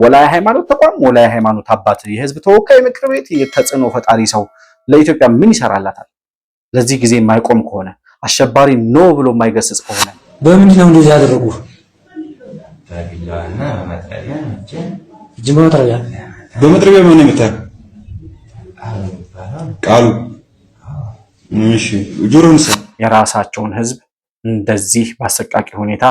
ወላይ ሃይማኖት ተቋም ወላይ ሃይማኖት አባት የህዝብ ተወካይ ምክር ቤት የተጽዕኖ ፈጣሪ ሰው ለኢትዮጵያ ምን ይሰራላታል? ለዚህ ጊዜ የማይቆም ከሆነ አሸባሪ ነው ብሎ የማይገስጽ ከሆነ በምን ነው እንደዚህ ያደረጉ? በመጥረቢያ ምን የምታየው ቃሉ እሺ ጆሮንስ የራሳቸውን ህዝብ እንደዚህ በአሰቃቂ ሁኔታ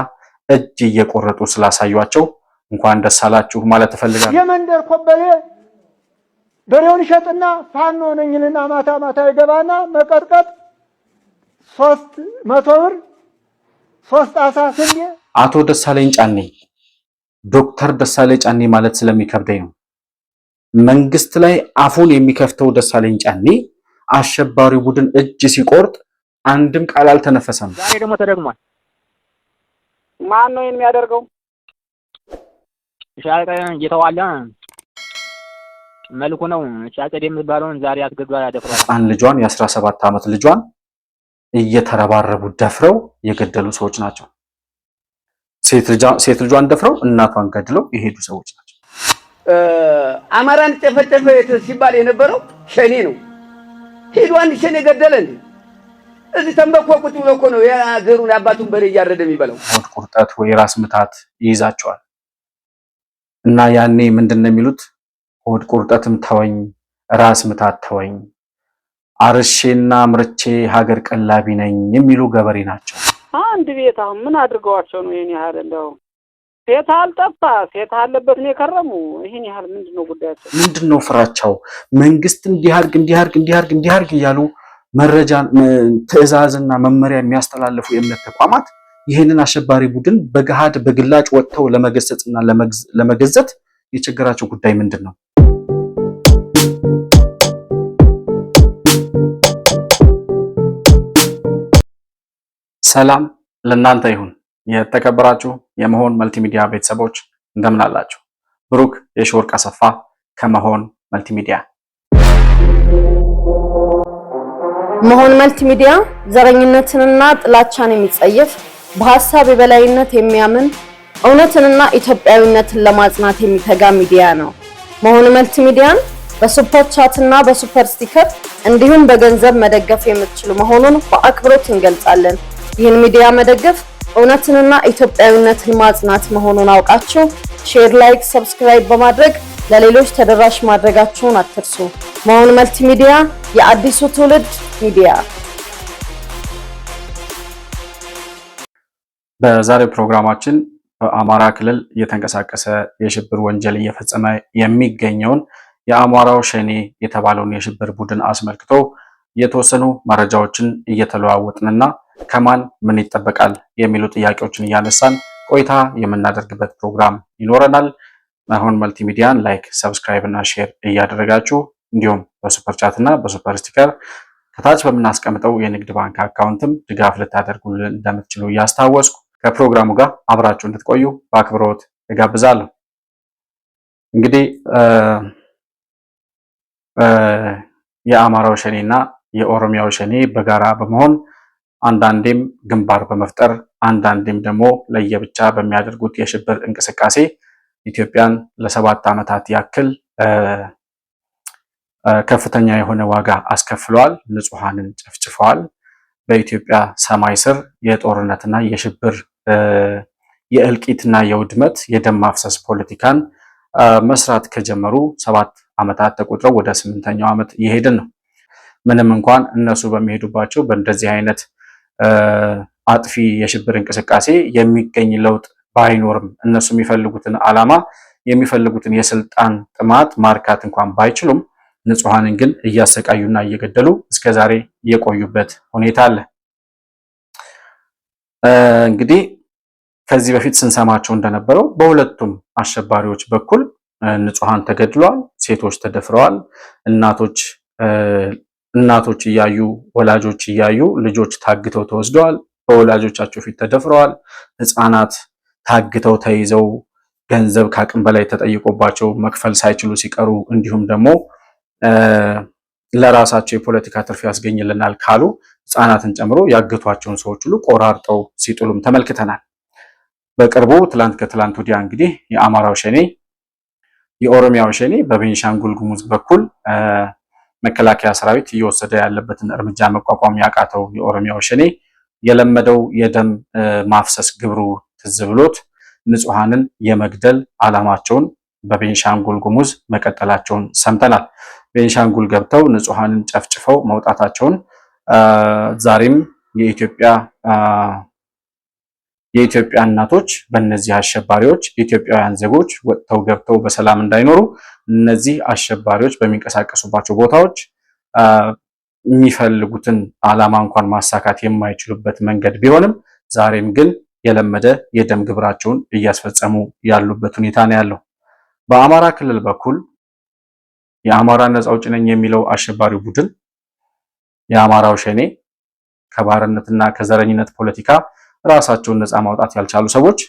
እጅ እየቆረጡ ስላሳዩአቸው እንኳን ደስ አላችሁ ማለት እፈልጋለሁ። የመንደር ኮበሌ በሬውን ሸጥና ፋኖ ነኝልና ማታ ማታ ይገባና መቀጥቀጥ 300 ብር 3 አሳ ስንዴ። አቶ ደሳለኝ ጫኔ ዶክተር ደሳለኝ ጫኔ ማለት ስለሚከብደኝ ነው። መንግስት ላይ አፉን የሚከፍተው ደሳለኝ ጫኔ አሸባሪ ቡድን እጅ ሲቆርጥ አንድም ቃል አልተነፈሰም። ዛሬ ደግሞ ተደግሟል። ማን ነው የሚያደርገው? ሻለቃ እየተዋላ መልኩ ነው። ሻለቃ የምትባለውን ዛሬ አስገድዷል፣ ያደፍሯል። አንድ ልጇን የ17 ዓመት ልጇን እየተረባረቡ ደፍረው የገደሉ ሰዎች ናቸው። ሴት ልጇን ደፍረው እናቷን ገድለው የሄዱ ሰዎች ናቸው። አማራን ጨፈጨፈ ሲባል የነበረው ሸኔ ነው። ሄዱ አንድ ሸኔ ገደለ እንዴ? እዚህ ተንበቆቁት ብሎ እኮ ነው የአገሩን አባቱን በሬ እያረደ የሚበላው። ሆድ ቁርጠት ወይ ራስ ምታት ይይዛቸዋል እና ያኔ ምንድነው የሚሉት? ሆድ ቁርጠትም ተወኝ፣ ራስ ምታት ተወኝ፣ አርሼና ምርቼ ሀገር ቀላቢ ነኝ የሚሉ ገበሬ ናቸው። አንድ ቤት አሁን ምን አድርገዋቸው ነው ይሄን ያህል? እንደው ሴት አልጠፋ ሴት አለበት ነው የከረሙ። ይሄን ያህል ምንድነው ጉዳያቸው? ምንድነው ፍራቻው? መንግስት እንዲያርግ እያሉ መረጃን ትዕዛዝና መመሪያ የሚያስተላልፉ የእምነት ተቋማት ይህንን አሸባሪ ቡድን በገሃድ በግላጭ ወጥተው ለመገሰጽና ለመገዘት የቸገራቸው ጉዳይ ምንድነው? ሰላም ለእናንተ ይሁን። የተከበራችሁ የመሆን መልቲሚዲያ ቤተሰቦች እንደምን አላችሁ? ብሩክ የሺወርቅ አሰፋ ከመሆን መልቲሚዲያ። መሆን መልቲሚዲያ ዘረኝነትንና ጥላቻን የሚጸየፍ በሐሳብ የበላይነት የሚያምን እውነትንና ኢትዮጵያዊነትን ለማጽናት የሚተጋ ሚዲያ ነው። መሆን መልቲሚዲያን በሱፐር ቻት እና በሱፐር ስቲከር እንዲሁም በገንዘብ መደገፍ የምትችሉ መሆኑን በአክብሮት እንገልጻለን። ይህን ሚዲያ መደገፍ እውነትንና ኢትዮጵያዊነትን ማጽናት መሆኑን አውቃችሁ ሼር፣ ላይክ፣ ሰብስክራይብ በማድረግ ለሌሎች ተደራሽ ማድረጋችሁን አትርሱ። መሆን መልቲሚዲያ የአዲሱ ትውልድ ሚዲያ። በዛሬው ፕሮግራማችን በአማራ ክልል እየተንቀሳቀሰ የሽብር ወንጀል እየፈጸመ የሚገኘውን የአማራው ሸኔ የተባለውን የሽብር ቡድን አስመልክቶ የተወሰኑ መረጃዎችን እየተለዋወጥንና ከማን ምን ይጠበቃል የሚሉ ጥያቄዎችን እያነሳን ቆይታ የምናደርግበት ፕሮግራም ይኖረናል። መሆን መልቲሚዲያን ላይክ፣ ሰብስክራይብ እና ሼር እያደረጋችሁ እንዲሁም በሱፐር ቻት እና በሱፐር ስቲከር ከታች በምናስቀምጠው የንግድ ባንክ አካውንትም ድጋፍ ልታደርጉልን እንደምትችሉ እያስታወስኩ ከፕሮግራሙ ጋር አብራችሁ እንድትቆዩ በአክብሮት እጋብዛለሁ። እንግዲህ የአማራው ሸኔና የኦሮሚያው ሸኔ በጋራ በመሆን አንዳንዴም ግንባር በመፍጠር አንዳንዴም ደግሞ ለየብቻ በሚያደርጉት የሽብር እንቅስቃሴ ኢትዮጵያን ለ7 ዓመታት ያክል ከፍተኛ የሆነ ዋጋ አስከፍለዋል። ንጹሃንን ጨፍጭፈዋል። በኢትዮጵያ ሰማይ ስር የጦርነትና የሽብር የእልቂትና የውድመት የደም ማፍሰስ ፖለቲካን መስራት ከጀመሩ 7 ዓመታት ተቆጥረው ወደ 8ኛው ዓመት እየሄድን ነው። ምንም እንኳን እነሱ በሚሄዱባቸው በእንደዚህ አይነት አጥፊ የሽብር እንቅስቃሴ የሚገኝ ለውጥ ባይኖርም እነሱ የሚፈልጉትን ዓላማ የሚፈልጉትን የስልጣን ጥማት ማርካት እንኳን ባይችሉም ንጹሃንን ግን እያሰቃዩና እየገደሉ እስከዛሬ የቆዩበት ሁኔታ አለ። እንግዲህ ከዚህ በፊት ስንሰማቸው እንደነበረው በሁለቱም አሸባሪዎች በኩል ንጹሃን ተገድለዋል፣ ሴቶች ተደፍረዋል፣ እናቶች እያዩ ወላጆች እያዩ ልጆች ታግተው ተወስደዋል፣ በወላጆቻቸው ፊት ተደፍረዋል፣ ህፃናት ታግተው ተይዘው ገንዘብ ከአቅም በላይ ተጠይቆባቸው መክፈል ሳይችሉ ሲቀሩ እንዲሁም ደግሞ ለራሳቸው የፖለቲካ ትርፍ ያስገኝልናል ካሉ ህፃናትን ጨምሮ ያገቷቸውን ሰዎች ሁሉ ቆራርጠው ሲጥሉም ተመልክተናል። በቅርቡ ከትላንት ወዲያ እንግዲህ የአማራው ሸኔ የኦሮሚያው ሸኔ በቤንሻንጉል ጉሙዝ በኩል መከላከያ ሰራዊት እየወሰደ ያለበትን እርምጃ መቋቋም ያቃተው የኦሮሚያው ሸኔ የለመደው የደም ማፍሰስ ግብሩ ትዝ ብሎት ንጹሃንን የመግደል ዓላማቸውን በቤንሻንጉል ጉሙዝ መቀጠላቸውን ሰምተናል። ቤንሻንጉል ገብተው ንጹሃንን ጨፍጭፈው መውጣታቸውን ዛሬም የኢትዮጵያ እናቶች በእነዚህ አሸባሪዎች ኢትዮጵያውያን ዜጎች ወጥተው ገብተው በሰላም እንዳይኖሩ እነዚህ አሸባሪዎች በሚንቀሳቀሱባቸው ቦታዎች የሚፈልጉትን ዓላማ እንኳን ማሳካት የማይችሉበት መንገድ ቢሆንም ዛሬም ግን የለመደ የደም ግብራቸውን እያስፈጸሙ ያሉበት ሁኔታ ነው ያለው። በአማራ ክልል በኩል የአማራ ነፃ አውጪ ነኝ የሚለው አሸባሪው ቡድን የአማራው ሸኔ ከባርነትና ከዘረኝነት ፖለቲካ ራሳቸውን ነፃ ማውጣት ያልቻሉ ሰዎች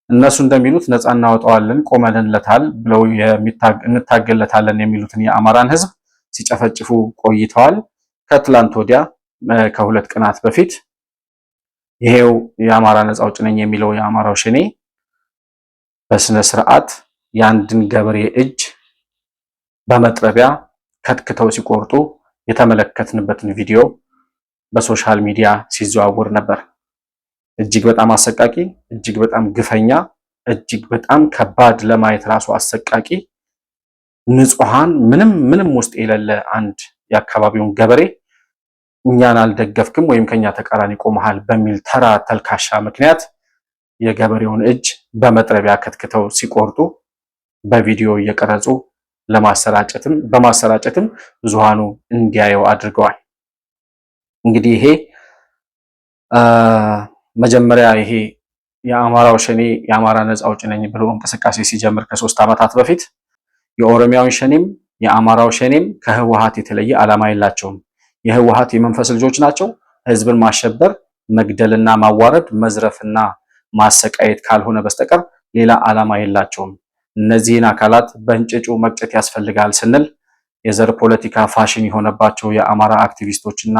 እነሱ እንደሚሉት ነፃ እናወጣዋለን ቆመንለታል ብለው እንታገለታለን የሚሉትን የአማራን ሕዝብ ሲጨፈጭፉ ቆይተዋል። ከትላንት ወዲያ ከሁለት ቀናት በፊት ይሄው የአማራ ነፃ አውጪ ነኝ የሚለው የአማራው ሸኔ በስነ ስርዓት የአንድን ገበሬ እጅ በመጥረቢያ ከትክተው ሲቆርጡ የተመለከትንበትን ቪዲዮ በሶሻል ሚዲያ ሲዘዋወር ነበር። እጅግ በጣም አሰቃቂ፣ እጅግ በጣም ግፈኛ፣ እጅግ በጣም ከባድ ለማየት ራሱ አሰቃቂ ንጹሃን ምንም ውስጥ የሌለ አንድ የአካባቢውን ገበሬ እኛን አልደገፍክም ወይም ከኛ ተቃራኒ ቆመሃል በሚል ተራ ተልካሻ ምክንያት የገበሬውን እጅ በመጥረቢያ ከትክተው ሲቆርጡ በቪዲዮ እየቀረጹ በማሰራጨትም ብዙሃኑ እንዲያየው አድርገዋል። እንግዲህ ይሄ መጀመሪያ ይሄ የአማራው ሸኔ የአማራ ነፃ አውጪ ነኝ ብሎ እንቅስቃሴ ሲጀምር ከ3 ዓመታት በፊት የኦሮሚያው ሸኔም የአማራው ሸኔም ከህወሓት የተለየ ዓላማ የላቸውም። የህወሓት የመንፈስ ልጆች ናቸው። ህዝብን ማሸበር፣ መግደልና ማዋረድ፣ መዝረፍና ማሰቃየት ካልሆነ በስተቀር ሌላ ዓላማ የላቸውም። እነዚህን አካላት በእንጭጩ መቅጨት ያስፈልጋል ስንል የዘር ፖለቲካ ፋሽን የሆነባቸው የአማራ አክቲቪስቶችና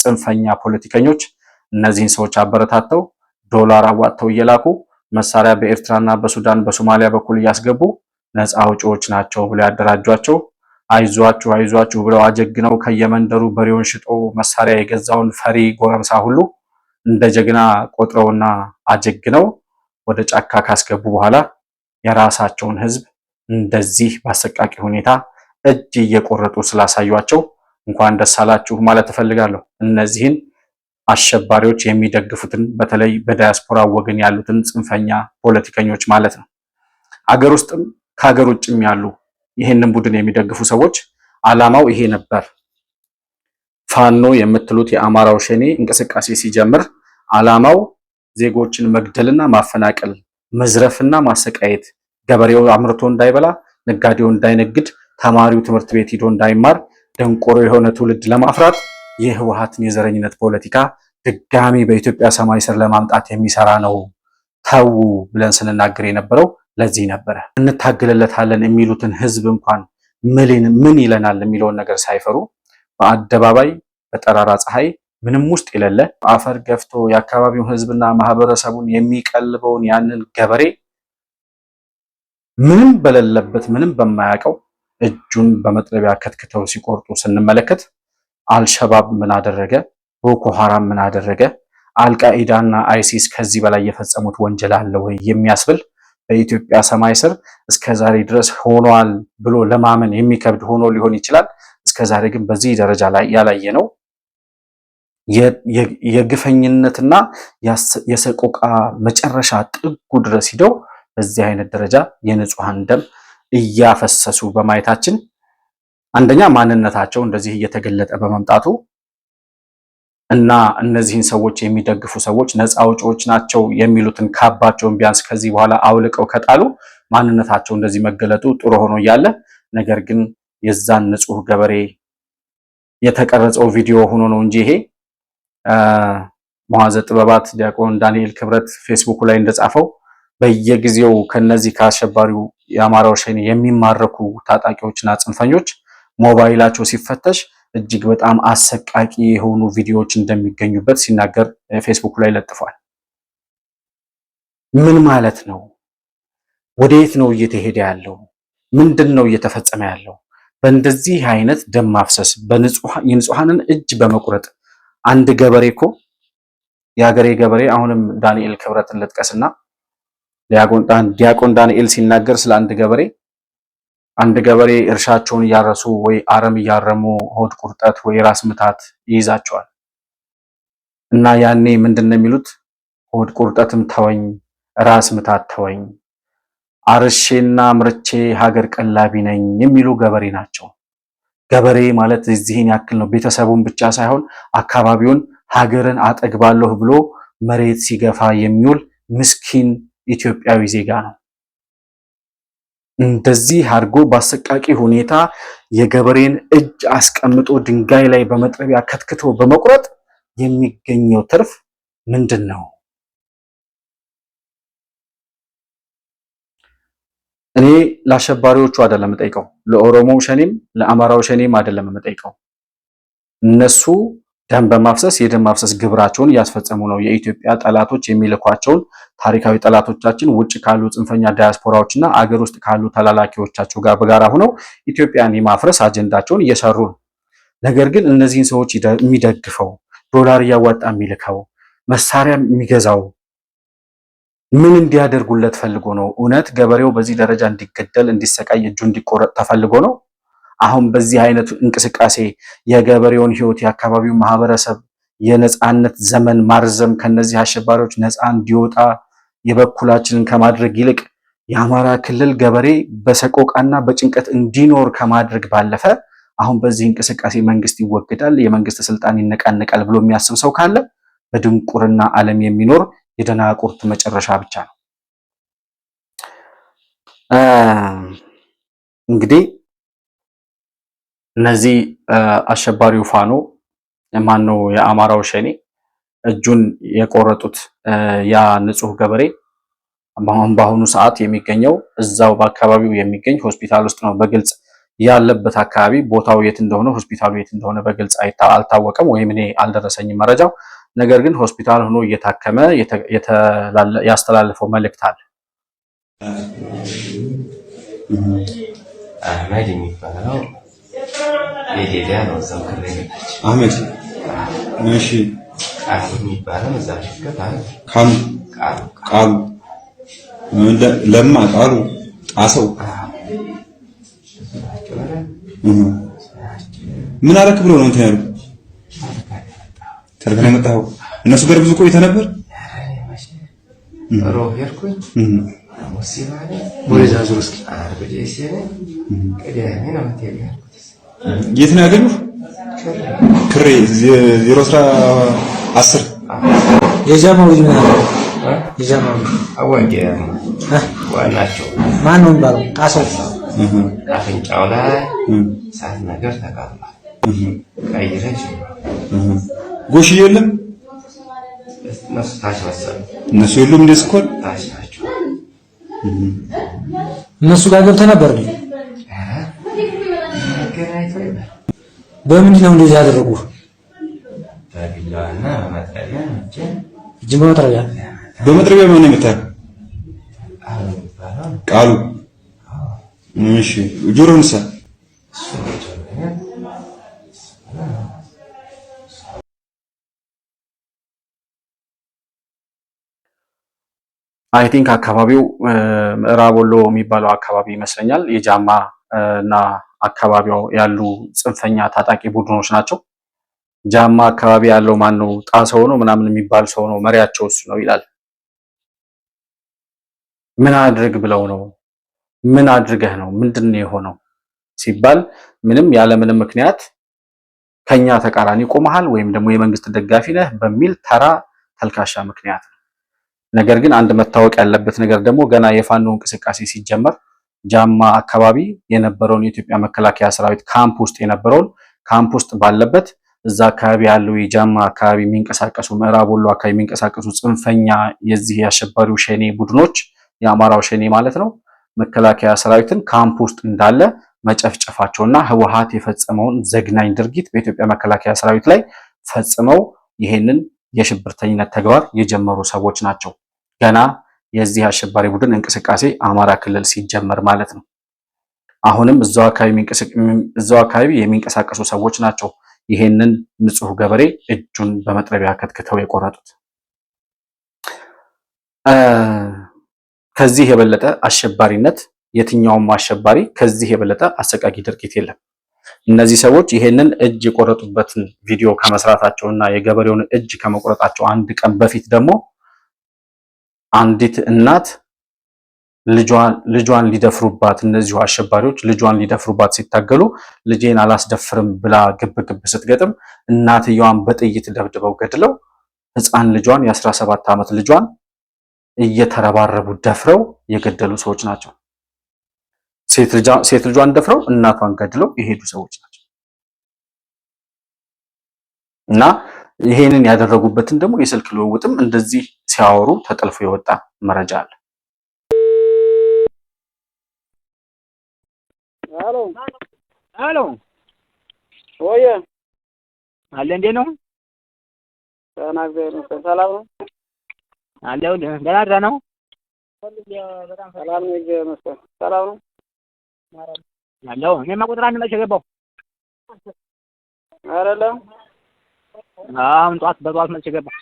ጽንፈኛ ፖለቲከኞች እነዚህን ሰዎች አበረታተው ዶላር አዋጥተው እየላኩ መሳሪያ በኤርትራና በሱዳን በሶማሊያ በኩል እያስገቡ ነፃ አውጪዎች ናቸው ብለው ያደራጇቸው አይዟችሁ ብለው አጀግነው ከየመንደሩ በሬውን ሽጦ መሳሪያ የገዛውን ፈሪ ጎረምሳ ሁሉ እንደ ጀግና ቆጥረውና አጀግነው ወደ ጫካ ካስገቡ በኋላ የራሳቸውን ህዝብ እንደዚህ በአሰቃቂ ሁኔታ እጅ እየቆረጡ ስላሳዩአቸው እንኳን ደስ አላችሁ ማለት እፈልጋለሁ። እነዚህን አሸባሪዎች የሚደግፉትን በተለይ በዳያስፖራ ወገን ያሉትን ጽንፈኛ ፖለቲከኞች ማለት ነው። አገር ውስጥም ከሀገር ውጭም ያሉ ይህንን ቡድን የሚደግፉ ሰዎች ዓላማው ይሄ ነበር። ፋኖ የምትሉት የአማራው ሸኔ እንቅስቃሴ ሲጀምር ዓላማው ዜጎችን መግደልና ማፈናቀል፣ መዝረፍና ማሰቃየት፣ ገበሬው አምርቶ እንዳይበላ፣ ነጋዴው እንዳይነግድ፣ ተማሪው ትምህርት ቤት ሄዶ እንዳይማር፣ ደንቆሮ የሆነ ትውልድ ለማፍራት የህወሓትን የዘረኝነት ፖለቲካ ድጋሚ በኢትዮጵያ ሰማይ ስር ለማምጣት የሚሰራ ነው ተው ብለን ስንናገር የነበረው ለዚህ ነበረ። እንታገለለታለን የሚሉትን ህዝብ እንኳን ምን ይለናል የሚለውን ነገር ሳይፈሩ በአደባባይ በጠራራ ፀሐይ ምንም ውስጥ የሌለ አፈር ገፍቶ የአካባቢውን ህዝብና ማህበረሰቡን የሚቀልበውን ያንን ገበሬ ምንም በሌለበት ምንም በማያውቀው እጁን በመጥረቢያ ከትክተው ሲቆርጡ ስንመለከት አልሸባብ ምን አደረገ? ቦኮ ሐራም ምን አደረገ? አልቃኢዳና አይሲስ ከዚህ በላይ የፈጸሙት ወንጀል አለ ወይ የሚያስብል በኢትዮጵያ ሰማይ ስር እስከዛሬ ድረስ ሆኗል ብሎ ለማመን የሚከብድ ሆኖ ሊሆን ይችላል። እስከዛሬ ግን በዚህ ደረጃ ላይ ያላየ ነው የግፈኝነትና የሰቆቃ መጨረሻ ጥጉ ድረስ ሂደው በዚህ አይነት ደረጃ የንጹሃን ደም እያፈሰሱ በማየታችን አንደኛ ማንነታቸው እንደዚህ እየተገለጠ በመምጣቱ እና እነዚህን ሰዎች የሚደግፉ ሰዎች ነፃ አውጪዎች ናቸው የሚሉትን ካባቸውን ቢያንስ ከዚህ በኋላ አውልቀው ከጣሉ ማንነታቸው እንደዚህ መገለጡ ጥሩ ሆኖ እያለ ነገር ግን የዛን ንጹህ ገበሬ የተቀረጸው ቪዲዮ ሆኖ ነው እንጂ ይሄ መዋዘ ጥበባት ዲያቆን ዳንኤል ክብረት ፌስቡክ ላይ እንደጻፈው በየጊዜው ከነዚህ ከአሸባሪው የአማራው ሸኔ የሚማረኩ ታጣቂዎችና ጽንፈኞች ሞባይላቸው ሲፈተሽ እጅግ በጣም አሰቃቂ የሆኑ ቪዲዮዎች እንደሚገኙበት ሲናገር ፌስቡክ ላይ ለጥፏል። ምን ማለት ነው? ወዴት ነው እየተሄደ ያለው? ምንድነው እየተፈጸመ ያለው? በእንደዚህ አይነት ደም ማፍሰስ የንጹሃንን እጅ በመቁረጥ አንድ ገበሬ እኮ የሀገሬ ገበሬ አሁንም ዳንኤል ክብረትን ልጥቀስና ዲያቆን ዳንኤል ሲናገር ስለ አንድ ገበሬ እርሻቸውን እያረሱ ወይ አረም እያረሙ ሆድ ቁርጠት ወይ ራስ ምታት ይይዛቸዋል እና ያኔ ምንድነው የሚሉት? ሆድ ቁርጠትም ተወኝ፣ ራስ ምታት ተወኝ፣ አርሼና ምርቼ ሀገር ቀላቢ ነኝ የሚሉ ገበሬ ናቸው። ገበሬ ማለት እዚህን ያክል ነው። ቤተሰቡን ብቻ ሳይሆን አካባቢውን፣ ሀገርን አጠግባለሁ ብሎ መሬት ሲገፋ የሚውል ምስኪን ኢትዮጵያዊ ዜጋ ነው። እንደዚህ አድርጎ በአሰቃቂ ሁኔታ የገበሬን እጅ አስቀምጦ ድንጋይ ላይ በመጥረቢያ ከትክቶ በመቁረጥ የሚገኘው ትርፍ ምንድን ነው? እኔ ለአሸባሪዎቹ አይደለም የምጠይቀው፣ ለኦሮሞው ሸኔም ለአማራው ሸኔም አይደለም የምጠይቀው። እነሱ ደም በማፍሰስ የደም ማፍሰስ ግብራቸውን እያስፈጸሙ ነው። የኢትዮጵያ ጠላቶች የሚልኳቸውን ታሪካዊ ጠላቶቻችን ውጭ ካሉ ጽንፈኛ ዳያስፖራዎችና አገር ውስጥ ካሉ ተላላኪዎቻቸው ጋር በጋራ ሆነው ኢትዮጵያን የማፍረስ አጀንዳቸውን እየሰሩ ነው። ነገር ግን እነዚህን ሰዎች የሚደግፈው ዶላር እያዋጣ የሚልከው መሳሪያ የሚገዛው ምን እንዲያደርጉለት ፈልጎ ነው? እውነት ገበሬው በዚህ ደረጃ እንዲገደል፣ እንዲሰቃይ፣ እጁ እንዲቆረጥ ተፈልጎ ነው? አሁን በዚህ አይነቱ እንቅስቃሴ የገበሬውን ህይወት፣ የአካባቢው ማህበረሰብ የነጻነት ዘመን ማርዘም፣ ከነዚህ አሸባሪዎች ነፃ እንዲወጣ የበኩላችንን ከማድረግ ይልቅ የአማራ ክልል ገበሬ በሰቆቃና በጭንቀት እንዲኖር ከማድረግ ባለፈ አሁን በዚህ እንቅስቃሴ መንግስት ይወገዳል፣ የመንግስት ስልጣን ይነቃነቃል ብሎ የሚያስብ ሰው ካለ በድንቁርና ዓለም የሚኖር የደናቁርት መጨረሻ ብቻ ነው። እንግዲህ እነዚህ አሸባሪው ፋኖ ማነው የአማራው ሸኔ እጁን የቆረጡት ያ ንጹህ ገበሬ በአሁኑ ሰዓት የሚገኘው እዛው በአካባቢው የሚገኝ ሆስፒታል ውስጥ ነው። በግልጽ ያለበት አካባቢ ቦታው የት እንደሆነ ሆስፒታሉ የት እንደሆነ በግልጽ አልታወቀም፣ ወይም እኔ አልደረሰኝም መረጃው። ነገር ግን ሆስፒታል ሆኖ እየታከመ ያስተላልፈው መልእክት አለ። አህመድ የሚባለው የዴዳ ነው። እዛው ከረገች አህመድ እሺ። ቃሉ የሚባለው እዛ ሽከታ ቃሉ ለማ ቃሉ ጣሰው ምን አረክ ብሎ ነው እንትን ያሉ ተርገና መጣው። እነሱ ጋር ብዙ ቆይተ ነበር። ሮሄርኩኝ ሙሲባለ ወይዛ ዙርስኪ አርበዴሲ ቀዲያኔ ነው ተያየ። የት ነው ያገኙህ? ክሬ 010 የጃማው ልጅ ነው። የጃማው አዋጀ ዋናቸው ማን ነው ባለው? ጣሰው አፍንጫው ላይ ሳት ነገር ተቃጥሏል። ቀይረች ጎሽ የለም። እነሱ ታች መሰሉ። እነሱ የሉም። እንደዚህ እኮ ታች ናቸው። እነሱ ጋር ገብተህ ነበር እንዴ? በምንድን ነው እንደዚህ ያደረጉህ? በቢላዋና በመጥረቢያ እንጂ እጅ በመጥረቢያ በመጥረቢያ ምን የምታየው? ቃሉ እሺ። ጆሮንሳ አይ ቲንክ አካባቢው ምዕራብ ወሎ የሚባለው አካባቢ ይመስለኛል። የጃማ እና አካባቢው ያሉ ጽንፈኛ ታጣቂ ቡድኖች ናቸው። ጃማ አካባቢ ያለው ማን ነው? ጣሰው ነው ምናምን የሚባል ሰው ነው፣ መሪያቸው እሱ ነው ይላል። ምን አድርግ ብለው ነው? ምን አድርገህ ነው? ምንድነው የሆነው ሲባል ምንም ያለምንም ምክንያት ከኛ ተቃራኒ ቆመሃል ወይም ደግሞ የመንግስት ደጋፊ ነህ በሚል ተራ ተልካሻ ምክንያት ነው። ነገር ግን አንድ መታወቅ ያለበት ነገር ደግሞ ገና የፋኖ እንቅስቃሴ ሲጀመር ጃማ አካባቢ የነበረውን የኢትዮጵያ መከላከያ ሰራዊት ካምፕ ውስጥ የነበረውን ካምፕ ውስጥ ባለበት እዛ አካባቢ ያለው የጃማ አካባቢ የሚንቀሳቀሱ ምዕራብ ወሎ አካባቢ የሚንቀሳቀሱ ጽንፈኛ የዚህ የአሸባሪው ሸኔ ቡድኖች የአማራው ሸኔ ማለት ነው መከላከያ ሰራዊትን ካምፕ ውስጥ እንዳለ መጨፍጨፋቸውና ህወሓት የፈጸመውን ዘግናኝ ድርጊት በኢትዮጵያ መከላከያ ሰራዊት ላይ ፈጽመው ይሄንን የሽብርተኝነት ተግባር የጀመሩ ሰዎች ናቸው። ገና የዚህ አሸባሪ ቡድን እንቅስቃሴ አማራ ክልል ሲጀመር ማለት ነው። አሁንም እዛው አካባቢ የሚንቀሳቀሱ ሰዎች ናቸው ይሄንን ንጹህ ገበሬ እጁን በመጥረቢያ ከትክተው የቆረጡት። ከዚህ የበለጠ አሸባሪነት የትኛውም አሸባሪ ከዚህ የበለጠ አሰቃቂ ድርጊት የለም። እነዚህ ሰዎች ይሄንን እጅ የቆረጡበትን ቪዲዮ ከመስራታቸውና የገበሬውን እጅ ከመቆረጣቸው አንድ ቀን በፊት ደግሞ አንዲት እናት ልጇን ሊደፍሩባት እነዚሁ አሸባሪዎች ልጇን ሊደፍሩባት ሲታገሉ ልጄን አላስደፍርም ብላ ግብግብ ስትገጥም እናትየዋን በጥይት ደብድበው ገድለው ሕፃን ልጇን የ17 ዓመት ልጇን እየተረባረቡ ደፍረው የገደሉ ሰዎች ናቸው። ሴት ልጇን ደፍረው እናቷን ገድለው የሄዱ ሰዎች ናቸው። እና ይሄንን ያደረጉበትን ደግሞ የስልክ ልውውጥም እንደዚህ ሲያወሩ ተጠልፎ የወጣ መረጃ አለ። ሄሎ ወየ አለ እንዴት ነው? ሰላም ነው አለው። ደህና ነው። ሰላም ነው ይመስል ሰላም ነው አለው። እኔማ ቁጥር አንድ መቼ ገባሁ አይደለም። አሁን በጠዋት መቼ ገባሁ።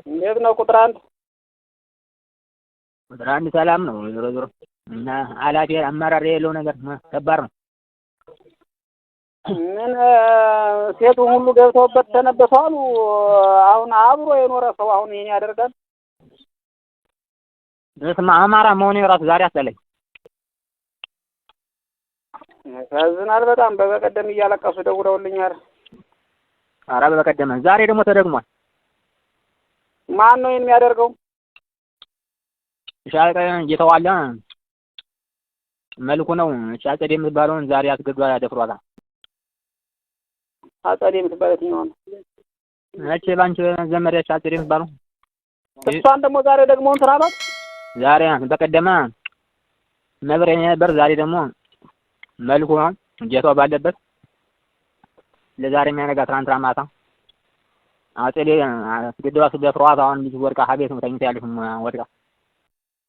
እንዴት ነው ቁጥር አንድ? ቁጥር አንድ ሰላም ነው ዞሮ ዞሮ እና ኃላፊ አመራር የሌለው ነገር ከባድ ነው። ምን ሴቱ ሁሉ ገብተውበት ተነበሱ አሉ። አሁን አብሮ የኖረ ሰው አሁን ይሄን ያደርጋል? እስማ አማራ መሆኔ ራሱ ዛሬ አስጠላኝ። ያሳዝናል በጣም። በቀደም እያለቀሱ ደውለውልኛል። ኧረ በቀደም ዛሬ ደግሞ ተደግሟል። ማን ነው የሚያደርገው? ሻለቃ እየተዋለ መልኩ ነው። ሻጸዴ የምትባለውን ዛሬ አስገድዷል፣ አደፍሯታል። ሻጸዴ የምትባለው የትኛው ነው? እቺ ባንቺ ዘመድ ሻጸዴ የምትባለው እሷን ደግሞ ዛሬ ደግሞ እንትን አላት። ዛሬ በቀደመ ነብሬ ነበር፣ ዛሬ ደግሞ መልኩ ነው እጀቷ ባለበት ለዛሬ የሚያነጋ ትናንትና ማታ አጼሌ አስገድዷ ስደፍሯት አሁን ልጅ ወድቃ ሀቤት ነው ተኝታ ያለች ወድቃ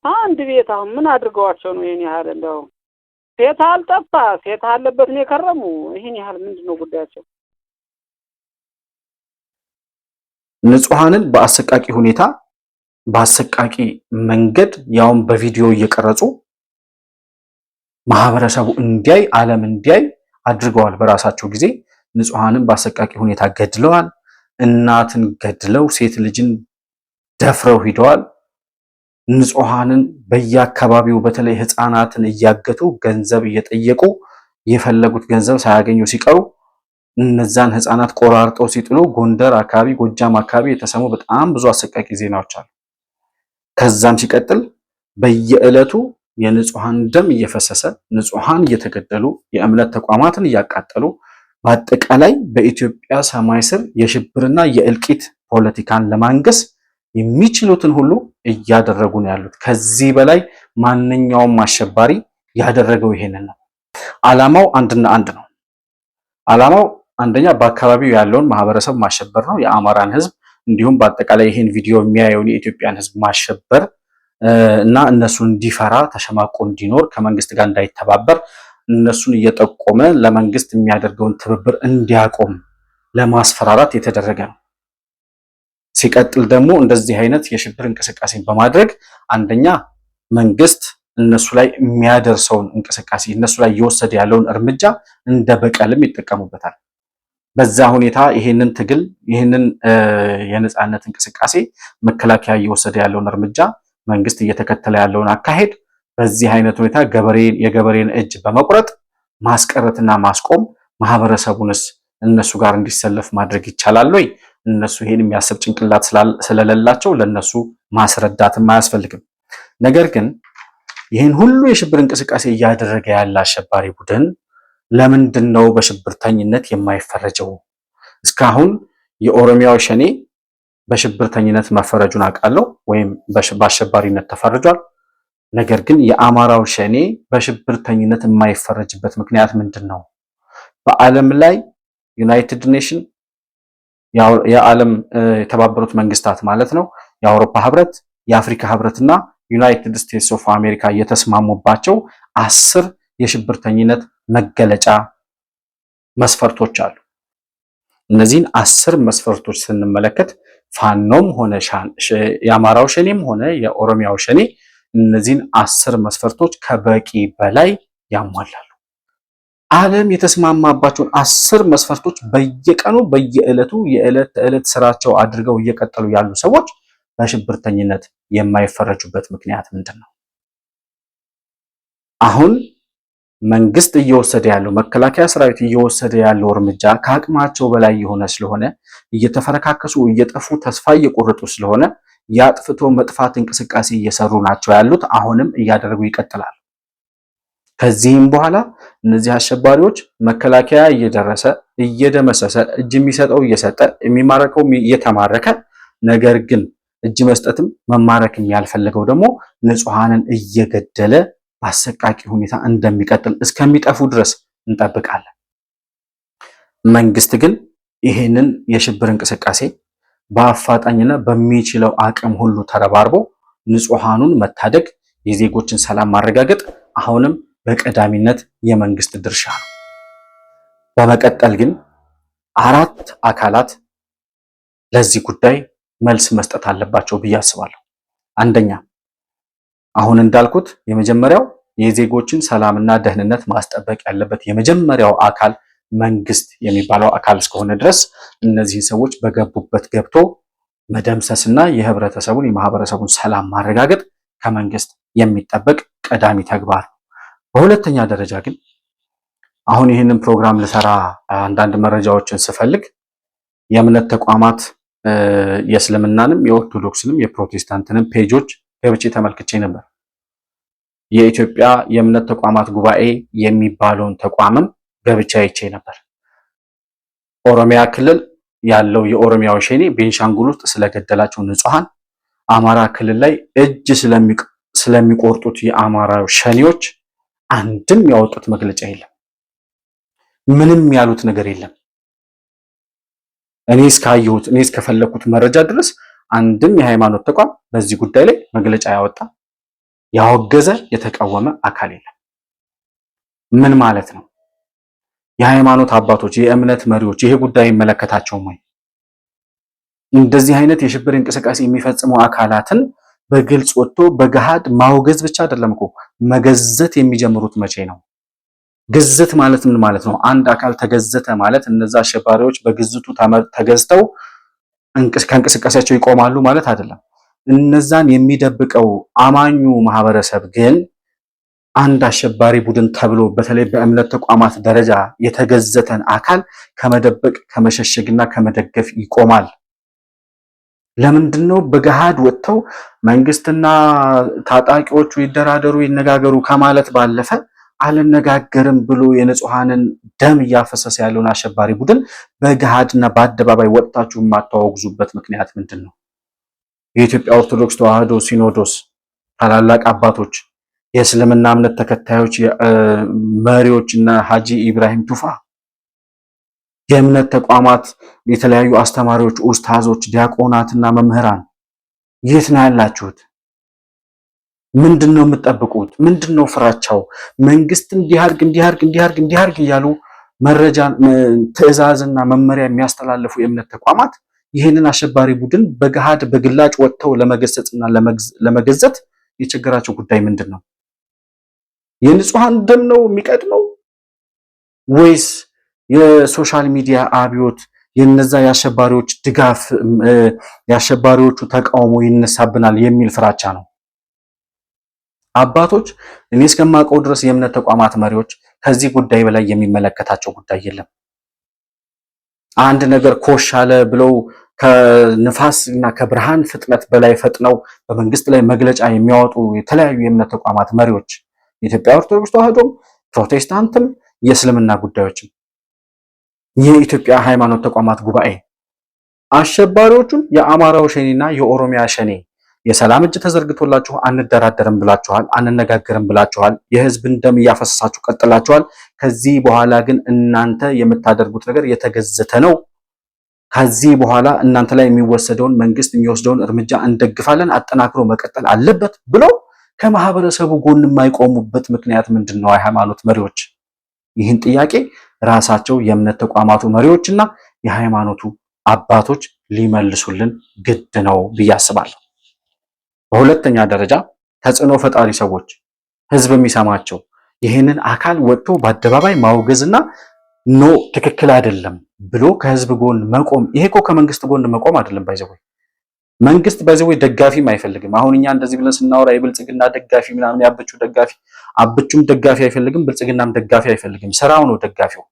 አንድ ቤት አሁን ምን አድርገዋቸው ነው ይሄን ያህል? እንደው ሴት አልጠፋ ሴት አለበት ነው የከረሙ። ይሄን ያህል ምንድነው ጉዳያቸው? ንጹሃንን በአሰቃቂ ሁኔታ በአሰቃቂ መንገድ ያውን በቪዲዮ እየቀረጹ ማህበረሰቡ እንዲያይ ዓለም እንዲያይ አድርገዋል። በራሳቸው ጊዜ ንጹሃንን በአሰቃቂ ሁኔታ ገድለዋል። እናትን ገድለው ሴት ልጅን ደፍረው ሂደዋል። ንጹሃንን በየአካባቢው በተለይ ህፃናትን እያገቱ ገንዘብ እየጠየቁ የፈለጉት ገንዘብ ሳያገኙ ሲቀሩ እነዛን ህፃናት ቆራርጠው ሲጥሉ ጎንደር አካባቢ፣ ጎጃም አካባቢ የተሰሙ በጣም ብዙ አሰቃቂ ዜናዎች አሉ። ከዛም ሲቀጥል በየዕለቱ የንጹሃን ደም እየፈሰሰ ንጹሃን እየተገደሉ የእምነት ተቋማትን እያቃጠሉ በአጠቃላይ በኢትዮጵያ ሰማይ ስር የሽብርና የእልቂት ፖለቲካን ለማንገስ የሚችሉትን ሁሉ እያደረጉ ነው ያሉት። ከዚህ በላይ ማንኛውም አሸባሪ ያደረገው ይሄንን ነው። ዓላማው አንድና አንድ ነው። ዓላማው አንደኛ በአካባቢው ያለውን ማህበረሰብ ማሸበር ነው። የአማራን ህዝብ እንዲሁም በአጠቃላይ ይሄን ቪዲዮ የሚያየውን የኢትዮጵያን ህዝብ ማሸበር እና እነሱን እንዲፈራ ተሸማቆ እንዲኖር ከመንግስት ጋር እንዳይተባበር እነሱን እየጠቆመ ለመንግስት የሚያደርገውን ትብብር እንዲያቆም ለማስፈራራት የተደረገ ነው። ሲቀጥል ደግሞ እንደዚህ አይነት የሽብር እንቅስቃሴን በማድረግ አንደኛ መንግስት እነሱ ላይ የሚያደርሰውን እንቅስቃሴ እነሱ ላይ እየወሰደ ያለውን እርምጃ እንደ በቀልም ይጠቀሙበታል። በዛ ሁኔታ ይሄንን ትግል ይሄንን የነጻነት እንቅስቃሴ መከላከያ እየወሰደ ያለውን እርምጃ መንግስት እየተከተለ ያለውን አካሄድ በዚህ አይነት ሁኔታ የገበሬን እጅ በመቁረጥ ማስቀረትና ማስቆም ማህበረሰቡንስ እነሱ ጋር እንዲሰለፍ ማድረግ ይቻላል ወይ? እነሱ ይሄን የሚያስብ ጭንቅላት ስለሌላቸው ለነሱ ማስረዳትም አያስፈልግም። ነገር ግን ይህን ሁሉ የሽብር እንቅስቃሴ እያደረገ ያለ አሸባሪ ቡድን ለምንድን ነው በሽብርተኝነት የማይፈረጀው? እስካሁን የኦሮሚያው ሸኔ በሽብርተኝነት መፈረጁን አውቃለሁ፣ ወይም በአሸባሪነት ተፈርጇል። ነገር ግን የአማራው ሸኔ በሽብርተኝነት የማይፈረጅበት ምክንያት ምንድን ነው? በዓለም ላይ ዩናይትድ ኔሽን የዓለም የተባበሩት መንግስታት ማለት ነው፣ የአውሮፓ ህብረት፣ የአፍሪካ ህብረትና ዩናይትድ ስቴትስ ኦፍ አሜሪካ የተስማሙባቸው 10 የሽብርተኝነት መገለጫ መስፈርቶች አሉ። እነዚህን 10 መስፈርቶች ስንመለከት ፋኖም ሆነ የአማራው ሸኔም ሆነ የኦሮሚያው ሸኔ እነዚህን 10 መስፈርቶች ከበቂ በላይ ያሟላሉ። ዓለም የተስማማባቸውን 10 መስፈርቶች በየቀኑ በየዕለቱ የዕለት ተዕለት ስራቸው አድርገው እየቀጠሉ ያሉ ሰዎች በሽብርተኝነት የማይፈረጁበት ምክንያት ምንድነው? አሁን መንግስት እየወሰደ ያለው መከላከያ ሰራዊት እየወሰደ ያለው እርምጃ ከአቅማቸው በላይ የሆነ ስለሆነ እየተፈረካከሱ እየጠፉ ተስፋ እየቆረጡ ስለሆነ ያጥፍቶ መጥፋት እንቅስቃሴ እየሰሩ ናቸው ያሉት። አሁንም እያደረጉ ይቀጥላሉ። ከዚህም በኋላ እነዚህ አሸባሪዎች መከላከያ እየደረሰ እየደመሰሰ እጅ የሚሰጠው እየሰጠ የሚማረከው እየተማረከ ነገር ግን እጅ መስጠትም መማረክም ያልፈለገው ደግሞ ንጹሃንን እየገደለ በአሰቃቂ ሁኔታ እንደሚቀጥል እስከሚጠፉ ድረስ እንጠብቃለን። መንግስት ግን ይሄንን የሽብር እንቅስቃሴ በአፋጣኝና በሚችለው አቅም ሁሉ ተረባርቦ ንጹሃኑን መታደግ፣ የዜጎችን ሰላም ማረጋገጥ አሁንም በቀዳሚነት የመንግስት ድርሻ ነው። በመቀጠል ግን 4 አካላት ለዚህ ጉዳይ መልስ መስጠት አለባቸው ብዬ አስባለሁ። አንደኛ፣ አሁን እንዳልኩት የመጀመሪያው የዜጎችን ሰላምና ደህንነት ማስጠበቅ ያለበት የመጀመሪያው አካል መንግስት የሚባለው አካል እስከሆነ ድረስ እነዚህን ሰዎች በገቡበት ገብቶ መደምሰስና የህብረተሰቡን የማህበረሰቡን ሰላም ማረጋገጥ ከመንግስት የሚጠበቅ ቀዳሚ ተግባር ነው። በሁለተኛ ደረጃ ግን አሁን ይህንን ፕሮግራም ልሰራ አንዳንድ መረጃዎችን ስፈልግ የእምነት ተቋማት የእስልምናንም የኦርቶዶክስንም የፕሮቴስታንትንም ፔጆች ገብቼ ተመልክቼ ነበር። የኢትዮጵያ የእምነት ተቋማት ጉባኤ የሚባለውን ተቋምም ገብቼ አይቼ ነበር። ኦሮሚያ ክልል ያለው የኦሮሚያው ሸኔ ቤንሻንጉል ውስጥ ስለገደላቸው ንጹሃን፣ አማራ ክልል ላይ እጅ ስለሚቆርጡት የአማራው ሸኔዎች አንድም ያወጡት መግለጫ የለም። ምንም ያሉት ነገር የለም። እኔ እስከፈለኩት መረጃ ድረስ አንድም የሃይማኖት ተቋም በዚህ ጉዳይ ላይ መግለጫ ያወጣ ያወገዘ የተቃወመ አካል የለም። ምን ማለት ነው? የሃይማኖት አባቶች፣ የእምነት መሪዎች ይሄ ጉዳይ ይመለከታቸውም ወይ? እንደዚህ አይነት የሽብር እንቅስቃሴ የሚፈጽሙ አካላትን በግልጽ ወጥቶ በገሃድ ማውገዝ ብቻ አይደለም እኮ መገዘት የሚጀምሩት መቼ ነው? ግዝት ማለት ምን ማለት ነው? አንድ አካል ተገዘተ ማለት እነዛ አሸባሪዎች በግዝቱ ተገዝተው ከእንቅስቃሴያቸው ይቆማሉ ማለት አይደለም። እነዛን የሚደብቀው አማኙ ማህበረሰብ ግን አንድ አሸባሪ ቡድን ተብሎ በተለይ በእምነት ተቋማት ደረጃ የተገዘተን አካል ከመደበቅ ከመሸሸግና ከመደገፍ ይቆማል። ለምንድነው በገሃድ ወጥተው መንግስትና ታጣቂዎቹ ይደራደሩ ይነጋገሩ ከማለት ባለፈ አልነጋገርም ብሎ የንጹሃንን ደም እያፈሰሰ ያለውን አሸባሪ ቡድን በገሃድና በአደባባይ ወጥታችሁ የማታወግዙበት ምክንያት ምንድነው? የኢትዮጵያ ኦርቶዶክስ ተዋሕዶ ሲኖዶስ ታላላቅ አባቶች፣ የእስልምና እምነት ተከታዮች መሪዎችና ሀጂ ኢብራሂም ቱፋ፣ የእምነት ተቋማት የተለያዩ አስተማሪዎች፣ ኡስታዞች፣ ዲያቆናትና መምህራን የት ነው ያላችሁት? ምንድነው የምትጠብቁት? ምንድነው ፍራቻው? መንግስት እንዲያርግ እያሉ መረጃ ትዕዛዝና መመሪያ የሚያስተላልፉ የእምነት ተቋማት ይህንን አሸባሪ ቡድን በገሃድ በግላጭ ወጥተው ለመገሰጽና ለመገዘት የቸገራቸው ጉዳይ ምንድነው? የንጹሃን ደም ነው የሚቀድመው ወይስ የሶሻል ሚዲያ አብዮት የነዛ የአሸባሪዎች ድጋፍ የአሸባሪዎቹ ተቃውሞ ይነሳብናል የሚል ፍራቻ ነው? አባቶች እኔ እስከማውቀው ድረስ የእምነት ተቋማት መሪዎች ከዚህ ጉዳይ በላይ የሚመለከታቸው ጉዳይ የለም። አንድ ነገር ኮሽ አለ ብለው ከንፋስ እና ከብርሃን ፍጥነት በላይ ፈጥነው በመንግስት ላይ መግለጫ የሚያወጡ የተለያዩ የእምነት ተቋማት መሪዎች የኢትዮጵያ ኦርቶዶክስ ተዋሕዶም ፕሮቴስታንትም የእስልምና ጉዳዮችም የኢትዮጵያ ሃይማኖት ተቋማት ጉባኤ አሸባሪዎቹን የአማራው ሸኔና የኦሮሚያ ሸኔ የሰላም እጅ ተዘርግቶላችሁ አንደራደርም ብላችኋል፣ አንነጋገርም ብላችኋል፣ የህዝብን ደም እያፈሰሳችሁ ቀጥላችኋል። ከዚህ በኋላ ግን እናንተ የምታደርጉት ነገር የተገዘተ ነው። ከዚህ በኋላ እናንተ ላይ የሚወሰደውን መንግስት የሚወስደውን እርምጃ እንደግፋለን፣ አጠናክሮ መቀጠል አለበት ብሎ ከማህበረሰቡ ጎን የማይቆሙበት ምክንያት ምንድነው? የሃይማኖት መሪዎች ይህን ጥያቄ ራሳቸው የእምነት ተቋማቱ መሪዎችና የሃይማኖቱ አባቶች ሊመልሱልን ግድ ነው ብዬ አስባለሁ። በሁለተኛ ደረጃ ተጽዕኖ ፈጣሪ ሰዎች ህዝብ የሚሰማቸው ይህንን አካል ወጥቶ በአደባባይ ማውገዝና ኖ ትክክል አይደለም ብሎ ከህዝብ ጎን መቆም። ይሄ እኮ ከመንግስት ጎን መቆም አይደለም። ባይዘው መንግስት ባይዘው ደጋፊም አይፈልግም። አሁን እኛ እንደዚህ ብለን ስናወራ የብልጽግና ደጋፊ ምናምን ያበቹ ደጋፊ አብቹም ደጋፊ አይፈልግም፣ ብልጽግናም ደጋፊ አይፈልግም። ስራው ነው ደጋፊው።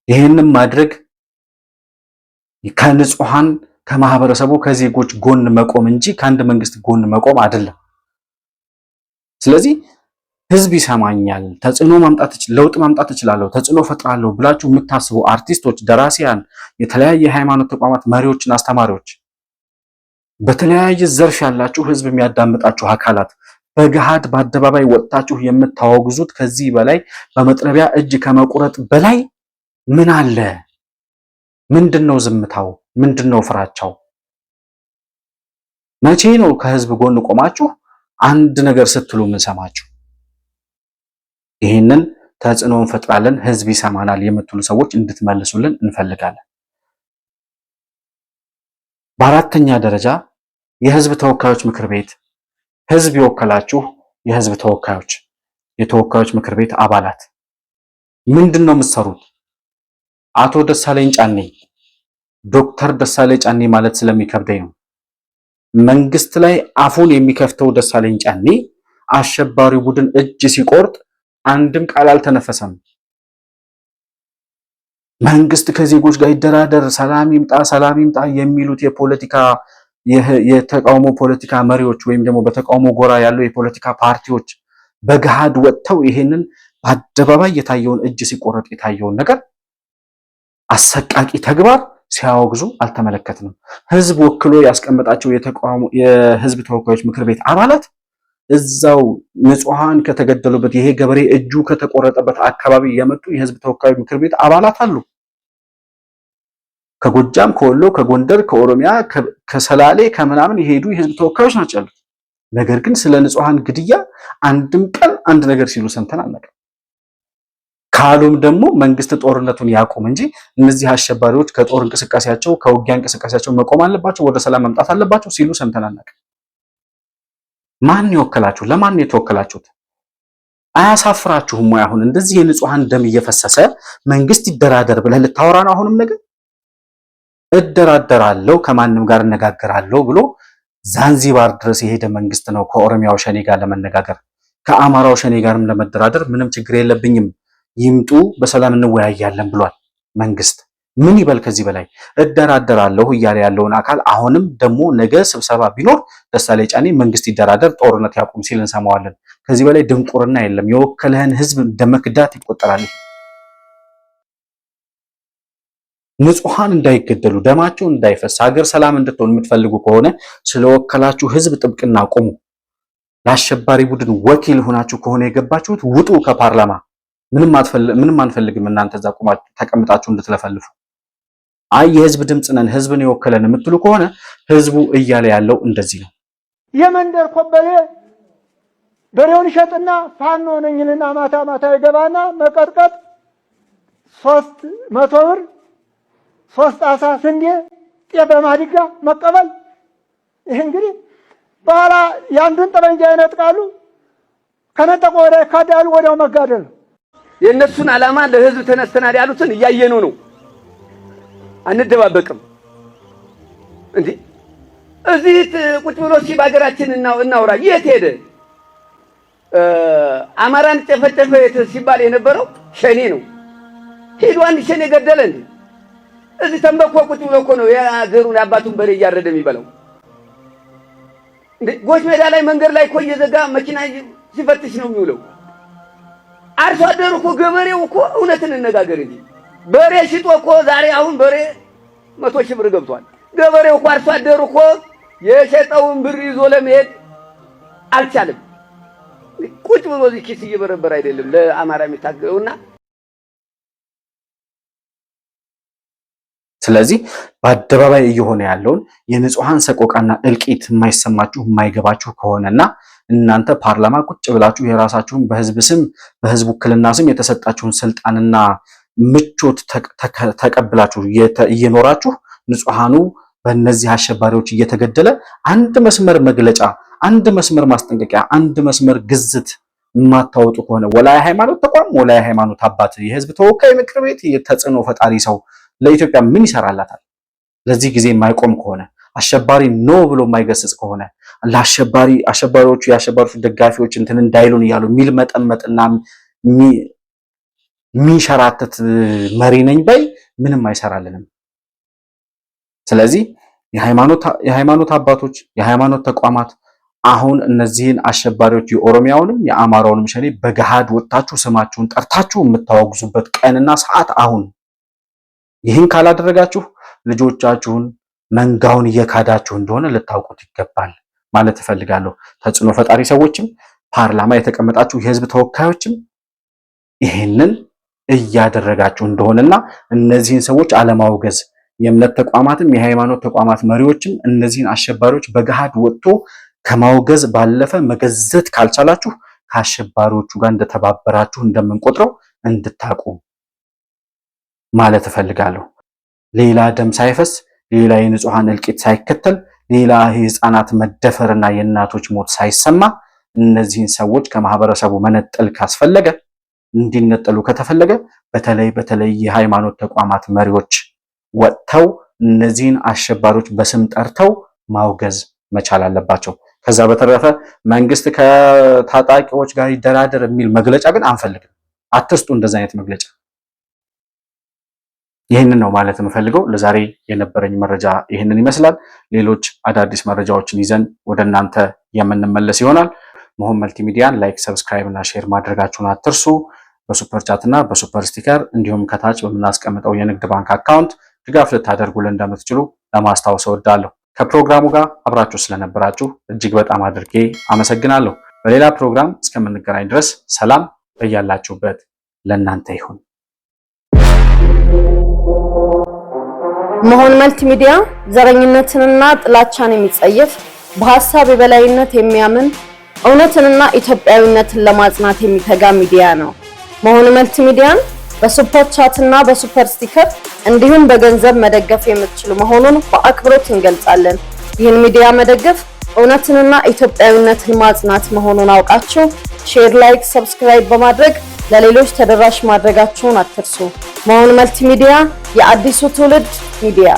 ይሄንን ማድረግ ከንጹሃን ከማህበረሰቡ ከዜጎች ጎን መቆም እንጂ ከአንድ መንግስት ጎን መቆም አይደለም። ስለዚህ ህዝብ ይሰማኛል፣ ተጽዕኖ ማምጣት ለውጥ ማምጣት እችላለሁ፣ ተጽዕኖ ፈጥራለሁ ብላችሁ የምታስቡ አርቲስቶች፣ ደራሲያን፣ የተለያየ ሃይማኖት ተቋማት መሪዎችና አስተማሪዎች፣ በተለያየ ዘርፍ ያላችሁ ህዝብ የሚያዳምጣችሁ አካላት በገሃድ በአደባባይ ወጥታችሁ የምታወግዙት ከዚህ በላይ በመጥረቢያ እጅ ከመቁረጥ በላይ ምን አለ? ምንድነው ዝምታው? ምንድነው ፍራቻው? መቼ ነው ከህዝብ ጎን ቆማችሁ አንድ ነገር ስትሉ ምን ሰማችሁ? ይሄንን ተጽዕኖ እንፈጥራለን፣ ህዝብ ይሰማናል የምትሉ ሰዎች እንድትመልሱልን እንፈልጋለን። በአራተኛ ደረጃ የህዝብ ተወካዮች ምክር ቤት ህዝብ የወከላችሁ የህዝብ ተወካዮች የተወካዮች ምክር ቤት አባላት ምንድነው የምትሰሩት? አቶ ደሳለኝ ጫኔ ዶክተር ደሳለኝ ጫኔ ማለት ስለሚከብደኝ ነው። መንግስት ላይ አፉን የሚከፍተው ደሳለኝ ጫኔ አሸባሪ ቡድን እጅ ሲቆርጥ አንድም ቃል አልተነፈሰም። መንግስት ከዜጎች ጋር ይደራደር፣ ሰላም ይምጣ የሚሉት የፖለቲካ የተቃውሞ ፖለቲካ መሪዎች ወይም ደግሞ በተቃውሞ ጎራ ያለው የፖለቲካ ፓርቲዎች በገሃድ ወጥተው ይሄንን በአደባባይ የታየውን እጅ ሲቆረጥ የታየውን ነገር አሰቃቂ ተግባር ሲያወግዙ አልተመለከትንም። ህዝብ ወክሎ ያስቀመጣቸው የህዝብ ተወካዮች ምክር ቤት አባላት እዛው ንጹሃን ከተገደሉበት ይሄ ገበሬ እጁ ከተቆረጠበት አካባቢ የመጡ የህዝብ ተወካዮች ምክር ቤት አባላት አሉ። ከጎጃም፣ ከወሎ፣ ከጎንደር፣ ከኦሮሚያ፣ ከሰላሌ ከምናምን የሄዱ የህዝብ ተወካዮች ናቸው ያሉት። ነገር ግን ስለ ንጹሃን ግድያ አንድም ቀን አንድ ነገር ሲሉ ሰምተን አናውቅም። ካሉም ደግሞ መንግስት ጦርነቱን ያቁም እንጂ እነዚህ አሸባሪዎች ከጦር እንቅስቃሴያቸው ከውጊያ እንቅስቃሴያቸው መቆም አለባቸው፣ ወደ ሰላም መምጣት አለባቸው ሲሉ ሰምተን አናውቅም። ማን ይወከላችሁ? ለማን ነው የተወከላችሁት? አያሳፍራችሁም ወይ? አሁን እንደዚህ የንጹሃን ደም እየፈሰሰ መንግስት ይደራደር ብለህ ልታወራ ነው? አሁንም ነገር እደራደራለሁ ከማንም ጋር እነጋገራለሁ ብሎ ዛንዚባር ድረስ የሄደ መንግስት ነው ከኦሮሚያው ሸኔ ጋር ለመነጋገር። ከአማራው ሸኔ ጋርም ለመደራደር ምንም ችግር የለብኝም ይምጡ በሰላም እንወያያለን ብሏል መንግስት። ምን ይበል ከዚህ በላይ? እደራደራለሁ እያለ ያለውን አካል አሁንም ደግሞ ነገ ስብሰባ ቢኖር ደሳለኝ ጫኔ መንግስት ይደራደር ጦርነት ያቁም ሲል እንሰማዋለን። ከዚህ በላይ ድንቁርና የለም። የወከለህን ህዝብ እንደመክዳት ይቆጠራል። ንጹሃን እንዳይገደሉ ደማቸው እንዳይፈስ ሀገር ሰላም እንድትሆን የምትፈልጉ ከሆነ ስለወከላችሁ ህዝብ ጥብቅና ቁሙ። ለአሸባሪ ቡድን ወኪል ሆናችሁ ከሆነ የገባችሁት ውጡ ከፓርላማ። ምንም አንፈልግም እናንተ እዛ ቁማችሁ ተቀምጣችሁ እንድትለፈልፉ። አይ የህዝብ ድምጽ ነን ህዝብን የወከለን የምትሉ ከሆነ ህዝቡ እያለ ያለው እንደዚህ ነው። የመንደር ኮበሌ በሬውን ይሸጥና ፋኖ ነኝልና ማታ ማታ ይገባና መቀጥቀጥ 300 ብር 3 አሳ ስንዴ ጤፍ በማዲጋ መቀበል። ይሄ እንግዲህ በኋላ ያንዱን ጠመንጃ ይነጥቃሉ። ከነጠቆ ወደ ካዳሉ ወዲያው መጋደል ነው። የእነሱን ዓላማ ለህዝብ ተነስተናል ያሉትን እያየኑ ነው። አንደባበቅም እንዴ! እዚህ ቁጭ ብሎ በሀገራችን እናውራ። የት ሄደ? አማራን ጨፈጨፈ ሲባል የነበረው ሸኔ ነው። ሄዱ አንድ ሸኔ ገደለ እንዴ! እዚህ ተንበኮ ቁጭ ብሎ እኮ ነው የአገሩን አባቱን በሬ እያረደ የሚበላው እንዴ! ጎሽ ሜዳ ላይ መንገድ ላይ እኮ እየዘጋ መኪና ሲፈትሽ ነው የሚውለው። አርሶ አደሩ እኮ ገበሬው እኮ እውነትን እንነጋገር እንጂ በሬ ሽጦ እኮ ዛሬ አሁን በሬ 100 ሺህ ብር ገብቷል። ገበሬው እኮ አርሶ አደሩ እኮ የሸጠውን ብር ይዞ ለመሄድ አልቻለም። ቁጭ ብሎ እዚህ ኪስ እየበረበረ አይደለም ለአማራ የሚታገውና። ስለዚህ በአደባባይ እየሆነ ያለውን የንጹሃን ሰቆቃና እልቂት የማይሰማችሁ የማይገባችሁ ከሆነና እናንተ ፓርላማ ቁጭ ብላችሁ የራሳችሁን በህዝብ ስም በህዝብ ውክልና ስም የተሰጣችሁን ስልጣንና ምቾት ተቀብላችሁ እየኖራችሁ ንጹሃኑ በእነዚህ አሸባሪዎች እየተገደለ አንድ መስመር መግለጫ፣ አንድ መስመር ማስጠንቀቂያ፣ አንድ መስመር ግዝት የማታወጡ ከሆነ ወላ የሃይማኖት ተቋም ወላ የሃይማኖት አባት የህዝብ ተወካይ ምክር ቤት የተጽዕኖ ፈጣሪ ሰው ለኢትዮጵያ ምን ይሰራላታል? ለዚህ ጊዜ የማይቆም ከሆነ አሸባሪ ኖ ብሎ የማይገስጽ ከሆነ አሸባሪዎቹ የአሸባሪዎቹ ደጋፊዎች እንትን እንዳይሉን እያሉ ሚል መጠመጥና ሚሸራተት መሪ ነኝ በይ ምንም አይሰራልንም። ስለዚህ የሃይማኖት አባቶች የሃይማኖት ተቋማት አሁን እነዚህን አሸባሪዎች የኦሮሚያውንም የአማራውንም ሸኔ በገሃድ ወጣችሁ ስማችሁን ጠርታችሁ የምታወግዙበት ቀንና ሰዓት አሁን። ይህን ካላደረጋችሁ ልጆቻችሁን መንጋውን እየካዳችሁ እንደሆነ ልታውቁት ይገባል ማለት እፈልጋለሁ። ተጽዕኖ ፈጣሪ ሰዎችም ፓርላማ የተቀመጣችሁ የህዝብ ተወካዮችም ይህንን እያደረጋችሁ እንደሆነና እነዚህን ሰዎች አለማውገዝ የእምነት ተቋማትም የሃይማኖት ተቋማት መሪዎችም እነዚህን አሸባሪዎች በገሃድ ወጥቶ ከማውገዝ ባለፈ መገዘት ካልቻላችሁ ከአሸባሪዎቹ ጋር እንደተባበራችሁ እንደምንቆጥረው እንድታቁ ማለት እፈልጋለሁ። ሌላ ደም ሳይፈስ ሌላ የንጹሃን እልቂት ሳይከተል ሌላ የህፃናት መደፈርና የእናቶች ሞት ሳይሰማ እነዚህን ሰዎች ከማህበረሰቡ መነጠል ካስፈለገ እንዲነጠሉ ከተፈለገ በተለይ የሃይማኖት ተቋማት መሪዎች ወጥተው እነዚህን አሸባሪዎች በስም ጠርተው ማውገዝ መቻል አለባቸው። ከዛ በተረፈ መንግስት ከታጣቂዎች ጋር ይደራደር የሚል መግለጫ ግን አንፈልግም። አትስጡ እንደዛ አይነት መግለጫ። ይህንን ነው ማለት የምፈልገው። ለዛሬ የነበረኝ መረጃ ይህንን ይመስላል። ሌሎች አዳዲስ መረጃዎችን ይዘን ወደ እናንተ የምንመለስ ይሆናል። መሆን መልቲሚዲያን ላይክ፣ ሰብስክራይብ እና ሼር ማድረጋችሁን አትርሱ። በሱፐር ቻት እና በሱፐር ስቲከር እንዲሁም ከታች በምናስቀምጠው የንግድ ባንክ አካውንት ድጋፍ ልታደርጉልን እንደምትችሉ ለማስታወስ እወዳለሁ። ከፕሮግራሙ ጋር አብራችሁ ስለነበራችሁ እጅግ በጣም አድርጌ አመሰግናለሁ። በሌላ ፕሮግራም እስከምንገናኝ ድረስ ሰላም በያላችሁበት ለእናንተ ይሁን። መሆን መልቲሚዲያ ዘረኝነትንና ጥላቻን የሚጸየፍ በሐሳብ የበላይነት የሚያምን እውነትንና ኢትዮጵያዊነትን ለማጽናት የሚተጋ ሚዲያ ነው። መሆን መልቲሚዲያን በሱፐር ቻት እና በሱፐር ስቲከር እንዲሁም በገንዘብ መደገፍ የምትችሉ መሆኑን በአክብሮት እንገልጻለን። ይህን ሚዲያ መደገፍ እውነትንና ኢትዮጵያዊነትን ማጽናት መሆኑን አውቃችሁ ሼር፣ ላይክ፣ ሰብስክራይብ በማድረግ ለሌሎች ተደራሽ ማድረጋችሁን አትርሱ። መሆን መልቲሚዲያ የአዲሱ ትውልድ ሚዲያ